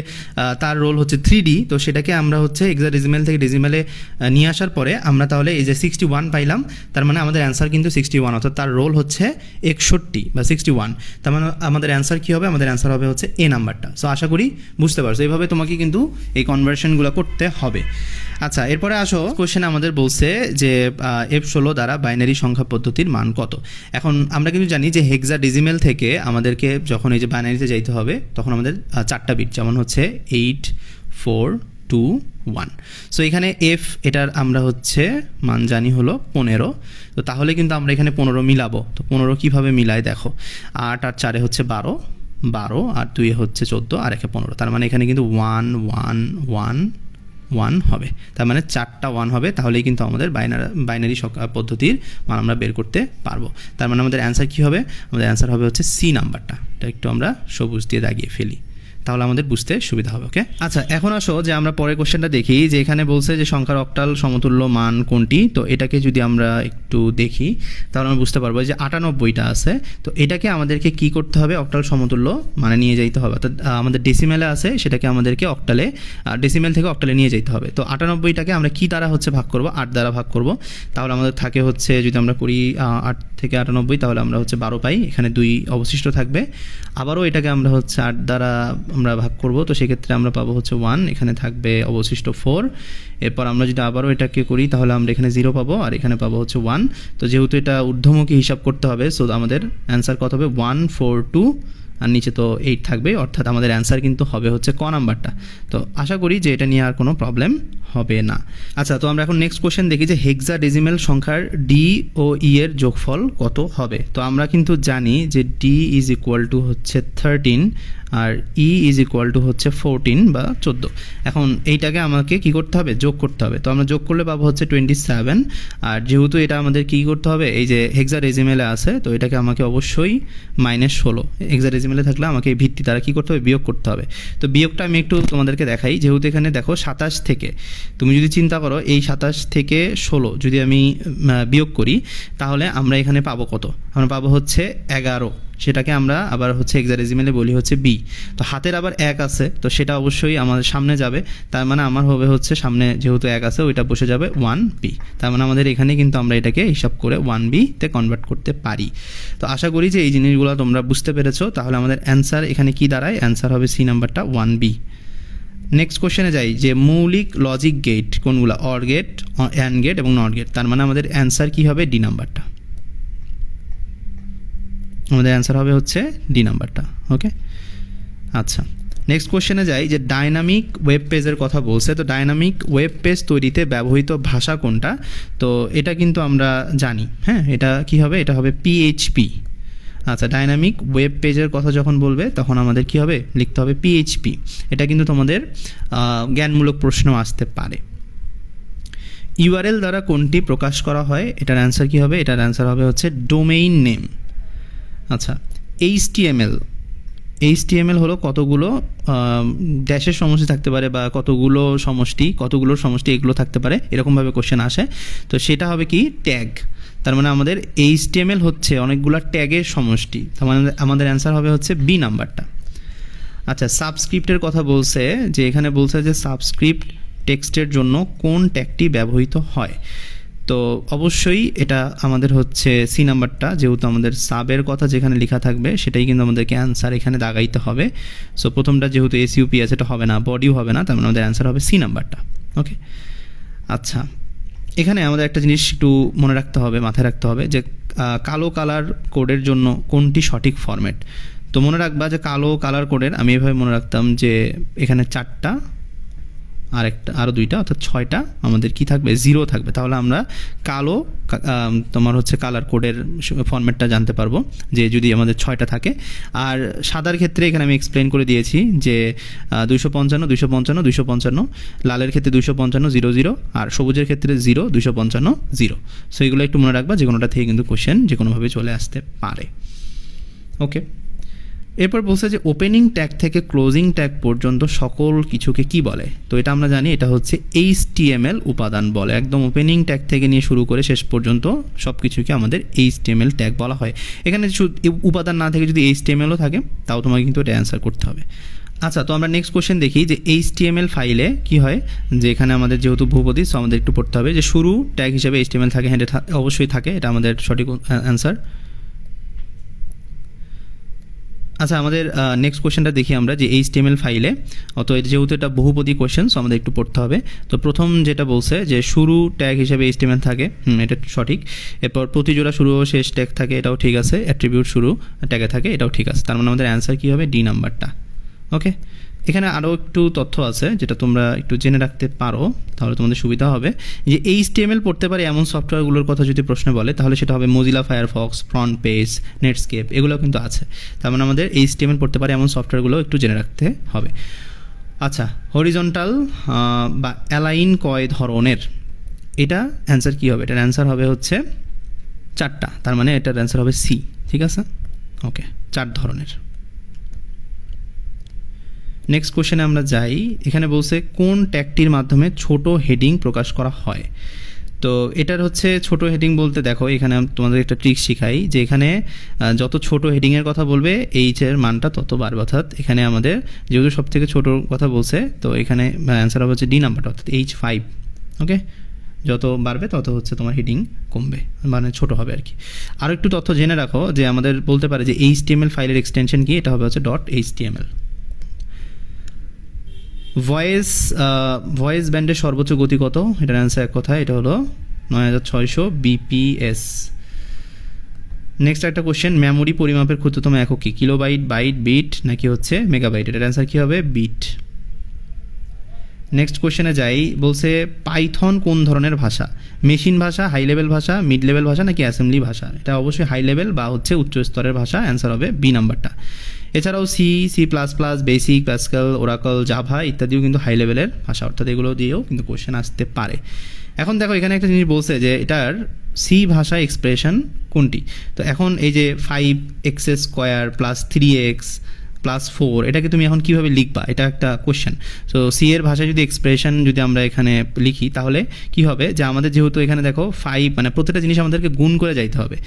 তার রোল হচ্ছে 3D, তো সেটাকে আমরা হচ্ছে হেক্সাডেসিমেল থেকে ডেসিমেলে নিয়ে আসার পরে আমরা তাহলে এই যে 61 পাইলাম, তার মানে আমাদের অ্যান্সার কিন্তু 61, অর্থাৎ তার রোল হচ্ছে 61 বা 61। তার মানে আমাদের অ্যান্সার কী হবে, আমাদের অ্যান্সার হবে হচ্ছে এ নাম্বারটা। সো আশা করি বুঝতে পারছো, এইভাবে তোমাকে কিন্তু এই কনভার্সনগুলো করতে হবে। আচ্ছা, এরপরে আসো কোশ্চেন আমাদের বলছে যে F16 দ্বারা বাইনারি সংখ্যা পদ্ধতির মান কত। এখন আমরা কিন্তু জানি যে হেক্সাডেসিমেল থেকে আমাদেরকে যখন এই যে বাইনারিতে যাইতে হবে তখন আমাদের 4টা বিট, যেমন হচ্ছে 8 4 2 1। সো এখানে এফ এটার আমরা হচ্ছে মান জানি হলো 15। তো তাহলে কিন্তু আমরা এখানে 15 মিলাবো। তো 15 কীভাবে মিলায় দেখো, 8 আর 4 হচ্ছে 12 আর 2 হচ্ছে 14 আর 1 15। তার মানে এখানে কিন্তু 1 1 1 1 হবে, তার মানে 4টা 1 হবে। তাহলেই কিন্তু আমাদের বাইনারি পদ্ধতির মান আমরা বের করতে পারবো। তার মানে আমাদের অ্যান্সার কী হবে, আমাদের অ্যান্সার হবে হচ্ছে সি নাম্বারটা। এটা একটু আমরা সবুজ দিয়ে দাগিয়ে ফেলি, তাহলে আমাদের বুঝতে সুবিধা হবে। ওকে, আচ্ছা এখন আসো যে আমরা পরের কোশ্চেনটা দেখি, যে এখানে বলছে যে সংখ্যার অক্টাল সমতুল্য মান কোনটি। তো এটাকে যদি আমরা একটু দেখি তাহলে আমরা বুঝতে পারবো যে 98টা আছে। তো এটাকে আমাদেরকে কি করতে হবে, অক্টাল সমতুল্য মানে নিয়ে যাইতে হবে, অর্থাৎ আমাদের ডেসিমেলে আছে সেটাকে আমাদেরকে অক্টালে, ডেসিমেল থেকে অক্টালে নিয়ে যেতে হবে। তো 98টাকে আমরা কি দ্বারা হচ্ছে ভাগ করব, 8 দ্বারা ভাগ করব। তাহলে আমাদের থাকে হচ্ছে, যদি আমরা করি 8 থেকে 98, তাহলে আমরা হচ্ছে 12 পাই, এখানে 2 অবশিষ্ট থাকবে। আবারও এটাকে আমরা হচ্ছে 8 দ্বারা আমরা ভাগ করব, তো সেক্ষেত্রে আমরা পাবো হচ্ছে 1, এখানে থাকবে অবশিষ্ট 4। এরপর আমরা যদি আবারও এটাকে করি তাহলে আমরা এখানে 0 পাবো আর এখানে পাবো হচ্ছে 1। তো যেহেতু এটা ঊর্ধ্বমুখী হিসাব করতে হবে, সো আমাদের অ্যান্সার কত হবে, 1 4 2 আর নিচে তো 8 থাকবে, অর্থাৎ আমাদের অ্যান্সার কিন্তু হবে হচ্ছে ক নাম্বারটা। তো আশা করি যে এটা নিয়ে আর কোনো প্রবলেম হবে না। আচ্ছা, তো আমরা এখন নেক্সট কোশ্চেন দেখি যে হেক্সাডেসিমেল সংখ্যার ডি ও ই এর যোগফল কত হবে। তো আমরা কিন্তু জানি যে ডি ইজ ইকুয়াল টু হচ্ছে 13 আর ই ইজ ইকুয়াল টু হচ্ছে 14 বা 14। এখন এইটাকে আমাকে কি করতে হবে, যোগ করতে হবে। তো আমরা যোগ করলে পাবো হচ্ছে 27। আর যেহেতু এটা আমাদের কি করতে হবে, এই যে হেক্সাডেসিমেলে আছে, তো এটাকে আমাকে অবশ্যই -16, হেক্সাডেসিমেল হেক্সাডেসিমেলে থাকলে আমাকে এই ভিত্তি দ্বারা কী করতে হবে, বিয়োগ করতে হবে। তো বিয়োগটা আমি একটু তোমাদেরকে দেখাই। যেহেতু এখানে দেখো 27 থেকে, তুমি যদি চিন্তা করো এই 27 থেকে 16 যদি আমি বিয়োগ করি, তাহলে আমরা এখানে পাবো কত? আমরা পাবো হচ্ছে 11, সেটাকে আমরা আবার হচ্ছে হেক্সাডেসিমেলে বলি হচ্ছে বি। তো হাতের আবার 1 আছে, তো সেটা অবশ্যই আমাদের সামনে যাবে, তার মানে আমার হবে হচ্ছে সামনে যেহেতু 1 আছে ওইটা বসে যাবে 1b। তার মানে আমাদের এখানে কিন্তু আমরা এটাকে হিসাব করে 1b তে কনভার্ট করতে পারি। তো আশা করি যে এই জিনিসগুলো তোমরা বুঝতে পেরেছো। তাহলে আমাদের অ্যান্সার এখানে কি দাঁড়ায়? অ্যান্সার হবে সি নাম্বারটা 1b। নেক্সট কোশ্চেনে যাই যে মৌলিক লজিক গেট কোনগুলো? অর গেট, অ্যান্ড গেট এবং নট গেট। তার মানে আমাদের অ্যান্সার কি হবে? ডি নাম্বারটা। আমাদের অ্যান্সার হবে হচ্ছে ডি নাম্বারটা। ওকে, আচ্ছা নেক্সট কোশ্চেনে যাই যে ডাইনামিক ওয়েব পেজের কথা বলছে। তো ডাইনামিক ওয়েব পেজ তৈরিতে ব্যবহৃত ভাষা কোনটা? তো এটা কিন্তু আমরা জানি, হ্যাঁ, এটা কি হবে? এটা হবে পিএইচপি। আচ্ছা, ডাইনামিক ওয়েব পেজের কথা যখন বলবে তখন আমাদের কি হবে? লিখতে হবে পিএইচপি। এটা কিন্তু তোমাদের জ্ঞানমূলক প্রশ্ন আসতে পারে। ইউআরএল দ্বারা কোনটি প্রকাশ করা হয়? এটার অ্যান্সার কি হবে? এটার অ্যান্সার হবে হচ্ছে ডোমেইন নেম। আচ্ছা, এইচটিএমএল হলো কতগুলো ড্যাশের সমষ্টি থাকতে পারে বা কতগুলোর সমষ্টি এগুলো থাকতে পারে, এরকমভাবে কোশ্চেন আসে। তো সেটা হবে কি? ট্যাগ। তার মানে আমাদের এইচটিএমএল হচ্ছে অনেকগুলো ট্যাগের সমষ্টি। তার মানে আমাদের অ্যান্সার হবে হচ্ছে বি নাম্বারটা। আচ্ছা, সাবস্ক্রিপ্টের কথা বলছে, যে এখানে বলছে যে সাবস্ক্রিপ্ট টেক্সটের জন্য কোন ট্যাগটি ব্যবহৃত হয়? তো অবশ্যই এটা আমাদের হচ্ছে সি নাম্বারটা, যেহেতু আমাদের সাবের কথা যেখানে লেখা থাকবে সেটাই কিন্তু আমাদেরকে অ্যান্সার এখানে দাগাইতে হবে। সো প্রথমটা যেহেতু এসইউপি আছে, এটা হবে না, বডিও হবে না, তার মানে আমাদের অ্যান্সার হবে সি নাম্বারটা। ওকে, আচ্ছা এখানে আমাদের একটা জিনিস একটু মনে রাখতে হবে, মাথায় রাখতে হবে যে কালো কালার কোডের জন্য কোনটি সঠিক ফরম্যাট। তো মনে রাখবা যে কালো কালার কোডের আমি এভাবে মনে রাখতাম যে এখানে 4টা আর আরও 2টা, অর্থাৎ 6টা আমাদের কি থাকবে? 0 থাকবে। তাহলে আমরা কালো তোমার হচ্ছে কালার কোডের ফরম্যাটটা জানতে পারবো যে যদি আমাদের 6টা থাকে। আর সাদার ক্ষেত্রে এখানে আমি এক্সপ্লেন করে দিয়েছি যে 255 255 255, লালের ক্ষেত্রে 255 00, আর সবুজের ক্ষেত্রে 0 255 0। সো এগুলো একটু মনে রাখবা, যে কোনোটা থেকে কিন্তু কোশ্চেন যে কোনোভাবে চলে আসতে পারে। ওকে, এরপর বলছে যে ওপেনিং ট্যাগ থেকে ক্লোজিং ট্যাগ পর্যন্ত সকল কিছুকে কি বলে? তো এটা আমরা জানি, এটা হচ্ছে এইচটিএমএল উপাদান বলে। একদম ওপেনিং ট্যাগ থেকে নিয়ে শুরু করে শেষ পর্যন্ত সব কিছুকে আমাদের এইচটিএমএল ট্যাগ বলা হয়। এখানে উপাদান না থেকে যদি এইচটিএমএলও থাকে তাও তোমাকে কিন্তু এটা অ্যান্সার করতে হবে। আচ্ছা, তো আমরা নেক্সট কোশ্চেন দেখি যে এইচটিএমএল ফাইলে কি হয়, যে এখানে আমাদের যেহেতু বহুপদী, সো আমাদের একটু পড়তে হবে যে শুরু ট্যাগ হিসেবে এইচটিএমএল থাকে, হ্যাঁ অবশ্যই থাকে, এটা আমাদের সঠিক অ্যান্সার। আচ্ছা, আমাদের নেক্সট কোশ্চেনটা দেখি আমরা যে এইচটিএমএল ফাইলে, যেহেতু এটা বহুপদী কোশ্চেন, সো আমাদের একটু পড়তে হবে। তো প্রথম যেটা বলছে যে শুরু ট্যাগ হিসেবে এইচটিএমএল থাকে, এটা সঠিক। এরপর প্রতিজোড়া শুরু ও শেষ ট্যাগ থাকে, এটাও ঠিক আছে। অ্যাট্রিবিউট শুরু ট্যাগে থাকে, এটাও ঠিক আছে। তার মানে আমাদের অ্যান্সার কী হবে? ডি নাম্বারটা। ওকে, এখানে আরও একটু তথ্য আছে যেটা তোমরা একটু জেনে রাখতে পারো, তাহলে তোমাদের সুবিধা হবে। যে এইচটিএমএল পড়তে পারে এমন সফটওয়্যারগুলোর কথা যদি প্রশ্ন বলে, তাহলে সেটা হবে Mozilla Firefox, front page, Netscape, এগুলো কিন্তু আছে। তার মানে আমাদের এইচটিএমএল পড়তে পারে এমন সফটওয়্যারগুলো একটু জেনে রাখতে হবে। আচ্ছা, হরিজন্টাল বা অ্যালাইন কয় ধরনের? এটা অ্যান্সার কী হবে? এটার অ্যান্সার হবে হচ্ছে 4টা। তার মানে এটার অ্যান্সার হবে সি। ঠিক আছে, ওকে, 4 ধরনের। নেক্সট কোশ্চেনে আমরা যাই। এখানে বলছে কোন ট্যাগটির মাধ্যমে ছোট হেডিং প্রকাশ করা হয়? তো এটার হচ্ছে ছোট হেডিং বলতে দেখো, এখানে তোমাদের একটা ট্রিক শিখাই যে এখানে যত ছোট হেডিংয়ের কথা বলবে এইচের মানটা তত বাড়বে। অর্থাৎ এখানে আমাদের যেহেতু সব থেকে ছোটো কথা বলছে, তো এখানে অ্যান্সার হবে হচ্ছে ডি নাম্বারটা, অর্থাৎ H5। ওকে, যত বাড়বে তত হচ্ছে তোমার হেডিং কমবে, মানে ছোট হবে আর কি। আরও একটু তথ্য জেনে রাখো যে আমাদের বলতে পারে যে HTML ফাইলের এক্সটেনশন কি? এটা হবে হচ্ছে .html। ভয়েস ব্যান্ডের সর্বোচ্চ গতি কত? এটার অ্যান্সার এক কথায়, এটা হলো 9600 bps। নেক্সট একটা কোশ্চেন, মেমোরি পরিমাপের ক্ষুদ্রতম একক কি? কিলোবাইট, বাইট, বিট নাকি হচ্ছে মেগাবাইট? এটার অ্যান্সার কী হবে? বিট। নেক্সট কোশ্চেনে যাই। বলছে পাইথন কোন ধরনের ভাষা? মেশিন ভাষা, হাই লেভেল ভাষা, মিড লেভেল ভাষা নাকি অ্যাসেম্বলি ভাষা? এটা অবশ্যই হাই লেভেল বা হচ্ছে উচ্চ স্তরের ভাষা, অ্যান্সার হবে বি নাম্বারটা। এছাড়াও C, C++, BASIC, Pascal, Oracle, Java ইত্যাদিও কিন্তু হাই লেভেলের ভাষা, অর্থাৎ এগুলো দিয়েও কিন্তু কোশ্চেন আসতে পারে। এখন দেখো এখানে একটা জিনিস বলছে যে এটার সি ভাষা এক্সপ্রেশন কোনটি? তো এখন এই যে 5x² প্লাস 3x প্লাস 4 এটাকে তুমি এখন কীভাবে লিখবা, এটা একটা কোশ্চেন। সো সি এর ভাষায় যদি এক্সপ্রেশন যদি আমরা এখানে লিখি তাহলে কি হবে, যে আমাদের যেহেতু এখানে দেখো 5 মানে প্রত্যেকটা জিনিস আমাদেরকে গুণ করে যাইতে হবে।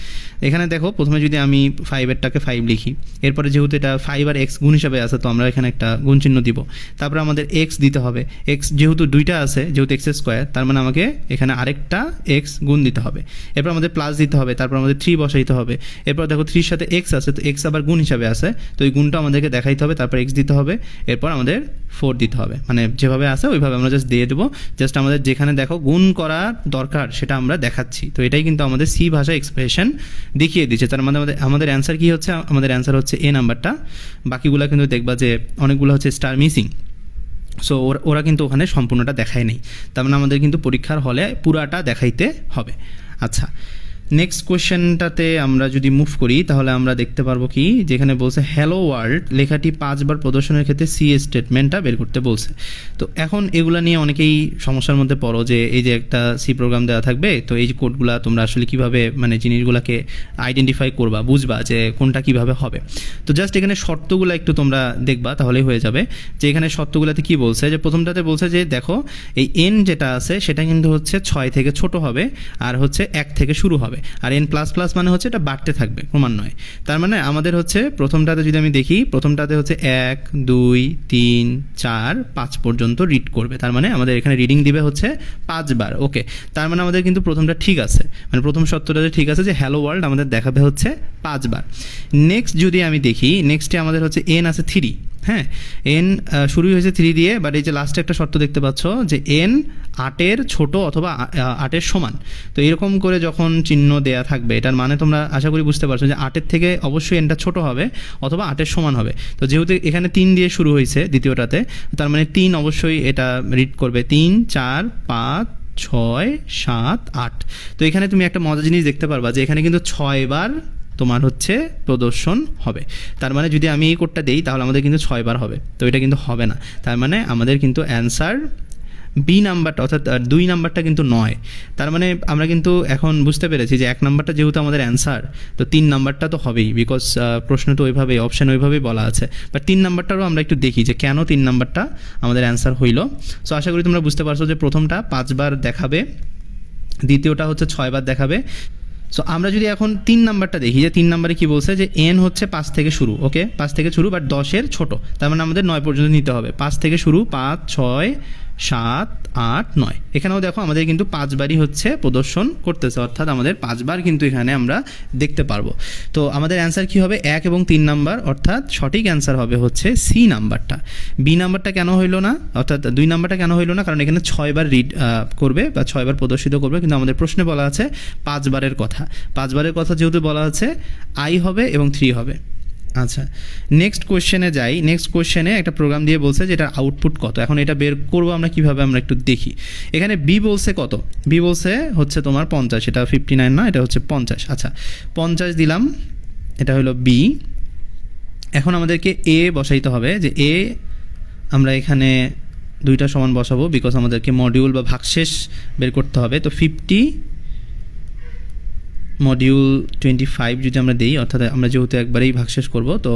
এখানে দেখো প্রথমে যদি আমি 5-এরটাকে 5 লিখি, এরপরে যেহেতু এটা 5 আর x গুণ হিসাবে আছে তো আমরা এখানে একটা গুণ চিহ্ন দিব, তারপরে আমাদের x দিতে হবে। x যেহেতু দুইটা আছে, যেহেতু x² তার মানে আমাকে এখানে আরেকটা x গুণ দিতে হবে, এরপর আমাদের প্লাস দিতে হবে, তারপর আমাদের 3 বসাইতে হবে, এরপর দেখো 3 সাথে x আছে তো x আবার গুণ হিসাবে আছে, তো এই গুণটা আমাদেরকে দেখাইতে হবে, তারপর x দিতে হবে, এরপর আমাদের 4 দিতে হবে, মানে যেভাবে আছে ওইভাবে আমরা জাস্ট দিয়ে দেবো। জাস্ট আমাদের যেখানে দেখো গুণ করা দরকার সেটা আমরা দেখাচ্ছি। তো এটাই কিন্তু আমাদের সি ভাষা এক্সপ্রেশন দেখিয়ে দিচ্ছে। তার মানে আমাদের অ্যান্সার কী হচ্ছে, আমাদের অ্যান্সার হচ্ছে এ নাম্বারটা। বাকিগুলো কিন্তু দেখবা যে অনেকগুলো হচ্ছে স্টার মিসিং, সো ওরা কিন্তু ওখানে সম্পূর্ণটা দেখায় নেই। তার মানে আমাদের কিন্তু পরীক্ষার হলে পুরাটা দেখাইতে হবে। আচ্ছা, নেক্সট কোয়েশ্চেনটাতে আমরা যদি মুভ করি তাহলে আমরা দেখতে পারবো কি, যেখানে বলছে হ্যালো ওয়ার্ল্ড লেখাটি 5 বার প্রদর্শনের ক্ষেত্রে সি স্টেটমেন্টটা বের করতে বলছে। তো এখন এগুলা নিয়ে অনেকেই সমস্যার মধ্যে পড়ো, যে এই যে একটা সি প্রোগ্রাম দেওয়া থাকবে, তো এই যে কোডগুলা তোমরা আসলে কিভাবে মানে জিনিসগুলোকে আইডেন্টিফাই করবা, বুঝবা যে কোনটা কিভাবে হবে। তো জাস্ট এখানে শর্তগুলো একটু তোমরা দেখবা তাহলেই হয়ে যাবে। যে এখানে শর্তগুলোতে কি বলছে, যে প্রথমটাতে বলছে যে দেখো এই এন যেটা আছে সেটা কিন্তু হচ্ছে 6 থেকে ছোট হবে, আর হচ্ছে 1 থেকে শুরু হবে, আর n++ মানে হচ্ছে এটা বাড়তে থাকবে ক্রমান্বয়ে। তার মানে আমাদের হচ্ছে প্রথমটাতে যদি আমি দেখি, প্রথমটাতে হচ্ছে 1 2 3 4 5 পর্যন্ত রিড করবে, তার মানে আমাদের এখানে রিডিং দিবে হচ্ছে 5 বার। ওকে, তার মানে আমাদের কিন্তু প্রথমটা ঠিক আছে, মানে প্রথম শর্তটাতে ঠিক আছে যে হ্যালো ওয়ার্ল্ড আমাদের দেখাবে হচ্ছে 5 বার। নেক্সট যদি আমি দেখি, নেক্সটে আমাদের হচ্ছে n আছে 3, হ্যাঁ n শুরুই হয়েছে 3 দিয়ে, বাট এই যে লাস্টে একটা শর্ত দেখতে পাচ্ছ যে n 8-এর ছোট অথবা 8-এর সমান। তো এরকম করে যখন চিহ্ন দেয়া থাকবে, এটার মানে তোমরা আশা করি বুঝতে পারছো যে 8-এর থেকে অবশ্যই nটা ছোট হবে অথবা 8-এর সমান হবে। তো যেহেতু এখানে 3 দিয়ে শুরু হয়েছে দ্বিতীয়টাতে, তার মানে 3 অবশ্যই এটা রিড করবে 3 4 5 6 7 8। তো এখানে তুমি একটা মজার জিনিস দেখতে পারবা যে এখানে কিন্তু 6 বার তোমার হচ্ছে প্রদর্শন হবে। তার মানে যদি আমি এই কোডটা দেই তাহলে আমাদের কিন্তু 6 বার হবে, তো এটা কিন্তু হবে না। তার মানে আমাদের কিন্তু অ্যান্সার বি নাম্বারটা অর্থাৎ 2 নাম্বারটা কিন্তু নয়। তার মানে আমরা কিন্তু এখন বুঝতে পেরেছি যে 1 নাম্বারটা যেহেতু আমাদের অ্যান্সার, তো 3 নাম্বারটা তো হবেই, বিকজ প্রশ্ন তো ওইভাবেই, অপশান ওইভাবেই বলা আছে। বাট 3 নাম্বারটারও আমরা একটু দেখি যে কেন 3 নাম্বারটা আমাদের অ্যান্সার হইল। সো আশা করি তোমরা বুঝতে পারছো যে প্রথমটা 5 বার দেখাবে, দ্বিতীয়টা হচ্ছে 6 বার দেখাবে। সো আমরা যদি এখন 3 নাম্বারটা দেখি, যে 3 নাম্বারে কি বলছে যে n হচ্ছে 5 থেকে শুরু, ওকে 5 থেকে শুরু বাট 10-এর ছোট, তার মানে আমাদের 9 পর্যন্ত নিতে হবে। 5 থেকে শুরু 5 6 7 8 9, এখানেও দেখো আমাদের কিন্তু 5 বারই হচ্ছে প্রদর্শন করতেছে, অর্থাৎ আমাদের 5 বার কিন্তু এখানে আমরা দেখতে পারবো। তো আমাদের অ্যান্সার কি হবে, 1 এবং 3 নাম্বার, অর্থাৎ সঠিক অ্যান্সার হবে হচ্ছে সি নাম্বারটা। বি নাম্বারটা কেন হইলো না, অর্থাৎ 2 নাম্বারটা কেন হইলো না, কারণ এখানে 6 বার রিড করবে বা 6 বার প্রদর্শিত করবে, কিন্তু আমাদের প্রশ্নে বলা আছে 5 বারের কথা। 5 বারের কথা যেহেতু বলা আছে, আই হবে এবং 3 হবে। আচ্ছা, নেক্সট কোয়েশ্চেনে যাই। নেক্সট কোয়েশ্চেনে একটা প্রোগ্রাম দিয়ে বলছে যে এটার আউটপুট কত। এখন এটা বের করবো আমরা কীভাবে, আমরা একটু দেখি। এখানে বি বলছে কত, বি বলছে হচ্ছে তোমার 50, এটা 59 না, এটা হচ্ছে 50। আচ্ছা 50 দিলাম, এটা হলো বি। এখন আমাদেরকে এ বসাইতে হবে, যে এ আমরা এখানে 2টা সমান বসাবো, বিকজ আমাদেরকে মডিউল বা ভাগশেষ বের করতে হবে। তো 50 মডিউল 25 যদি আমরা দিই, অর্থাৎ আমরা যেহেতু একবারেই ভাগশেষ করব, তো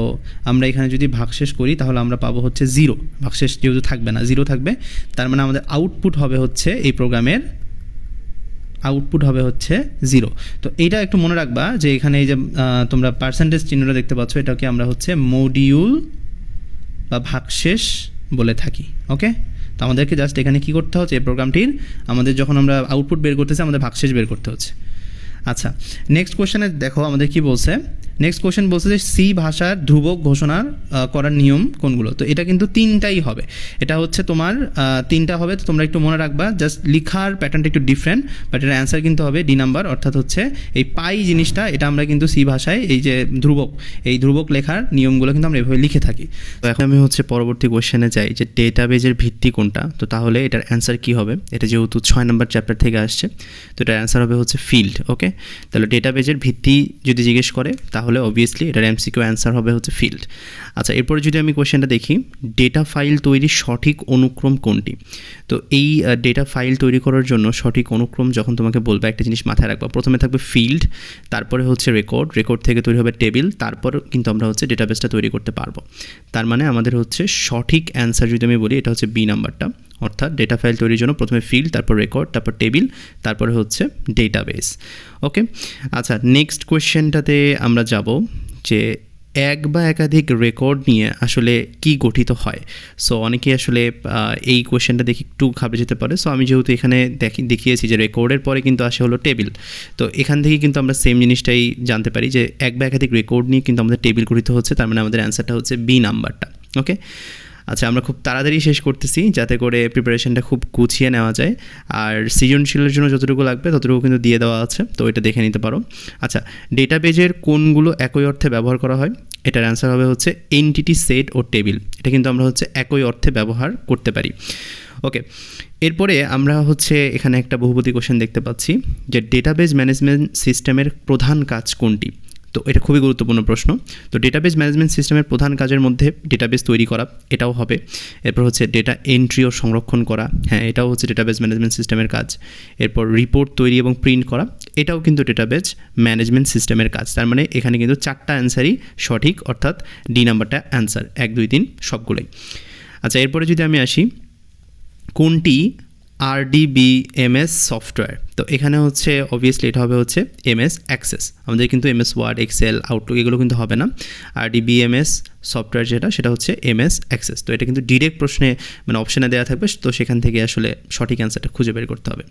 আমরা এখানে যদি ভাগশেষ করি তাহলে আমরা পাবো হচ্ছে 0। ভাগশেষ যেহেতু থাকবে না, 0 থাকবে, তার মানে আমাদের আউটপুট হবে হচ্ছে এই প্রোগ্রামের আউটপুট হবে হচ্ছে 0। তো এইটা একটু মনে রাখবা যে এখানে এই যে তোমরা পার্সেন্টেজ চিহ্নটা দেখতে পাচ্ছ, এটাকে আমরা হচ্ছে মডিউল বা ভাগশেষ বলে থাকি। ওকে, তো আমাদেরকে জাস্ট এখানে কি করতে হচ্ছে, এই প্রোগ্রামটির আমাদের যখন আমরা আউটপুট বের করতেছি আমাদের ভাগশেষ বের করতে হচ্ছে। আচ্ছা, নেক্সট কোয়েশ্চেনে দেখো আমাদের কি বলছে। নেক্সট কোয়েশ্চেন বলছে যে সি ভাষার ধ্রুবক ঘোষণা করার নিয়ম কোনগুলো। তো এটা কিন্তু 3টাই হবে, এটা হচ্ছে তোমার 3টা হবে। তো তোমরা একটু মনে রাখবা, জাস্ট লিখার প্যাটার্নটা একটু ডিফারেন্ট, বাট এর অ্যান্সার কিন্তু হবে ডি নাম্বার, অর্থাৎ হচ্ছে এই পাই জিনিসটা, এটা আমরা কিন্তু সি ভাষায় এই যে ধ্রুবক, এই ধ্রুবক লেখার নিয়মগুলো কিন্তু আমরা এভাবে লিখে থাকি। তো এখন আমি হচ্ছে পরবর্তী কোয়েশ্চেনে যাই, যে ডেটাবেজের ভিত্তি কোনটা। তো তাহলে এটার অ্যান্সার কি হবে, এটা যেহেতু 6 নম্বর চ্যাপ্টার থেকে আসছে, তো এটার অ্যান্সার হবে হচ্ছে ফিল্ড। ওকে, তাহলে ডেটাবেজের ভিত্তি যদি জিজ্ঞেস করে তাহলে তাহলে অবভিয়াসলি এটার এমসিকিউ অ্যান্সার হবে হচ্ছে ফিল্ড। আচ্ছা, এরপরে যদি আমি কোয়েশ্চেনটা দেখি, ডেটা ফাইল তৈরির সঠিক অনুক্রম কোনটি? তো এই ডেটা ফাইল তৈরি করার জন্য সঠিক অনুক্রম যখন তোমাকে বলবে, একটা জিনিস মাথায় রাখবা, প্রথমে থাকবে ফিল্ড, তারপরে হচ্ছে রেকর্ড থেকে তৈরি হবে টেবিল, তারপর কিন্তু আমরা হচ্ছে ডেটাবেসটা তৈরি করতে পারবো। তার মানে আমাদের হচ্ছে সঠিক অ্যান্সার যদি আমি বলি, এটা হচ্ছে বি নাম্বারটা, অর্থাৎ ডেটা ফাইল তৈরির জন্য প্রথমে ফিল্ড, তারপর রেকর্ড, তারপর টেবিল, তারপরে হচ্ছে ডেটাবেস। ওকে, আচ্ছা নেক্সট কোয়েশ্চেনটাতে আমরা যাব যে এক বা একাধিক রেকর্ড নিয়ে আসলে কি গঠিত হয়। সো অনেকেই আসলে এই কোয়েশ্চেনটা দেখে একটু ঘাবড়ে যেতে পারে। সো আমি যেহেতু এখানে দেখিয়েছি যে রেকর্ডের পরে কিন্তু আসে হলো টেবিল, তো এখান থেকে কিন্তু আমরা সেম জিনিসটাই জানতে পারি যে এক বা একাধিক রেকর্ড নিয়ে কিন্তু আমাদের টেবিল গঠিত হচ্ছে, তার মানে আমাদের অ্যান্সারটা হচ্ছে বি নাম্বারটা। ওকে, আচ্ছা আমরা খুব তাড়াতাড়ি শেষ করতেছি যাতে করে প্রিপারেশনটা খুব গুছিয়ে নেওয়া যায়, আর সৃজনশীলের জন্য যতটুকু লাগবে ততটুকু কিন্তু দিয়ে দেওয়া আছে, তো এটা দেখে নিতে পারো। আচ্ছা, ডেটাবেজের কোনগুলো একই অর্থে ব্যবহার করা হয়? এটার অ্যান্সার হবে হচ্ছে এনটিটি, সেট ও টেবিল। এটা কিন্তু আমরা হচ্ছে একই অর্থে ব্যবহার করতে পারি। ওকে, এরপরে আমরা হচ্ছে এখানে একটা বহুপদী কোশ্চেন দেখতে পাচ্ছি যে ডেটাবেজ ম্যানেজমেন্ট সিস্টেমের প্রধান কাজ কোনটি? তো এটা খুবই গুরুত্বপূর্ণ প্রশ্ন। তো ডেটাবেজ ম্যানেজমেন্ট সিস্টেমের প্রধান কাজের মধ্যে ডেটাবেজ তৈরি করা, এটাও হবে। এরপর হচ্ছে ডেটা এন্ট্রি ও সংরক্ষণ করা, হ্যাঁ এটাও হচ্ছে ডেটাবেজ ম্যানেজমেন্ট সিস্টেমের কাজ। এরপর রিপোর্ট তৈরি এবং প্রিন্ট করা, এটাও কিন্তু ডেটাবেজ ম্যানেজমেন্ট সিস্টেমের কাজ। তার মানে এখানে কিন্তু 4টা অ্যান্সারই সঠিক, অর্থাৎ ডি নাম্বারটা অ্যান্সার, 1, 2, 3 সবগুলোই। আচ্ছা, এরপরে যদি আমি আসি, কোনটি RDBMS সফটওয়্যার? তো এখানে হচ্ছে অবভিয়াসলি এটা হবে হচ্ছে MS অ্যাক্সেস। আমাদের কিন্তু MS ওয়ার্ড, এক্সেল, আউটলুক এগুলো কিন্তু হবে না। RDBMS সফটওয়্যার সেটা হচ্ছে MS অ্যাক্সেস। তো এটা কিন্তু ডিরেক্ট প্রশ্নে মানে অপশানে দেওয়া থাকবে, তো সেখান থেকে আসলে সঠিক অ্যান্সারটা খুঁজে বের করতে হবে।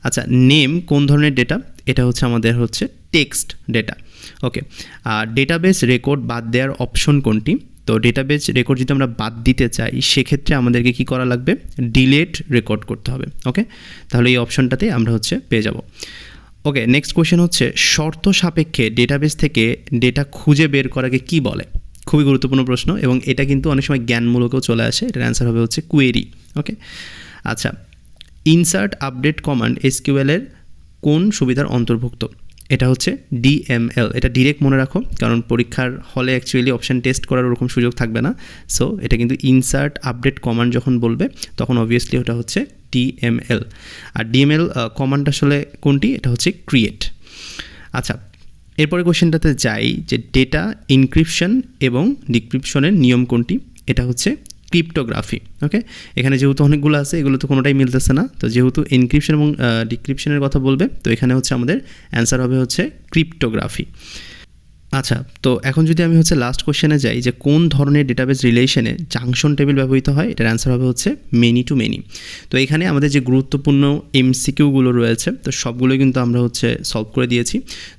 আচ্ছা, নেম কোন ধরনের ডেটা? এটা হচ্ছে আমাদের হচ্ছে টেক্সট ডেটা। ওকে, আর ডেটাবেস রেকর্ড বাদ দেওয়ার অপশন কোনটি? তো ডেটাবেজ রেকর্ড যদি আমরা বাদ দিতে চাই সেক্ষেত্রে আমাদেরকে কি করা লাগবে? ডিলেট রেকর্ড করতে হবে। ওকে, তাহলে এই অপশনটাতে আমরা হচ্ছে পেয়ে যাব। ওকে, নেক্সট কোয়েশ্চেন হচ্ছে শর্ত সাপেক্ষে ডেটাবেজ থেকে ডেটা খুঁজে বের করাকে কি বলে? খুবই গুরুত্বপূর্ণ প্রশ্ন, এবং এটা কিন্তু অনেক সময় জ্ঞানমূলকও চলে আসে। এটার অ্যান্সার হবে হচ্ছে কোয়েরি। ওকে, আচ্ছা ইনসার্ট আপডেট কমান্ড SQL এর কোন সুবিধার অন্তর্ভুক্ত? এটা হচ্ছে DML। এটা ডিরেক্ট মনে রাখো, কারণ পরীক্ষার হলে অ্যাকচুয়ালি অপশান টেস্ট করার ওরকম সুযোগ থাকবে না। সো এটা কিন্তু ইনসার্ট আপডেট কমান্ড যখন বলবে তখন অবভিয়াসলি ওটা হচ্ছে DML। আর DML কমান্ড আসলে কোনটি? এটা হচ্ছে ক্রিয়েট। আচ্ছা, এরপরে কোশ্চেনটাতে যাই যে ডেটা ইনক্রিপশন এবং ডিক্রিপশনের নিয়ম কোনটি? এটা হচ্ছে ক্রিপ্টোগ্রাফি। ওকে, এখানে যেহেতু অনেকগুলো আছে এগুলো তো কোনোটাই মিলতেছে না, তো যেহেতু এনক্রিপশন এবং ডিক্রিপশনের কথা বলবে তো এখানে হচ্ছে আমাদের অ্যান্সার হবে হচ্ছে ক্রিপ্টোগ্রাফি। আচ্ছা, তো এখন যদি আমি হচ্ছে লাস্ট কোশ্চেনে যাই যে কোন ধরনের ডেটাবেস রিলেশনে জাংশন টেবিল ব্যবহৃত হয়? এটার অ্যান্সার হবে হচ্ছে মেনি টু মেনি। তো এখানে আমাদের যে গুরুত্বপূর্ণ MCQগুলো রয়েছে তো সবগুলোই কিন্তু আমরা হচ্ছে সলভ করে দিয়েছি।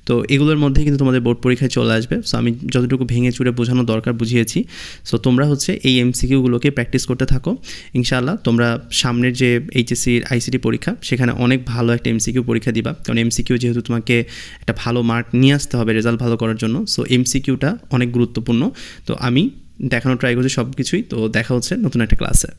তো এগুলোর মধ্যে কিন্তু তোমাদের বোর্ড পরীক্ষায় চলে আসবে। সো আমি যতটুকু ভেঙে চুরে বোঝানো দরকার বুঝিয়েছি। সো তোমরা হচ্ছে এই MCQগুলোকে প্র্যাকটিস করতে থাকো। ইনশাআল্লাহ তোমরা সামনের যে HSCর ICT পরীক্ষা সেখানে অনেক ভালো একটা MCQ পরীক্ষা দিবা, কারণ MCQ যেহেতু তোমাকে একটা ভালো মার্ক নিয়ে আসতে হবে রেজাল্ট ভালো করার জন্য। সো MCQটা অনেক গুরুত্বপূর্ণ। তো আমি দেখানো ট্রাই করছি সব কিছুই। তো দেখা হচ্ছে নতুন একটা ক্লাসে।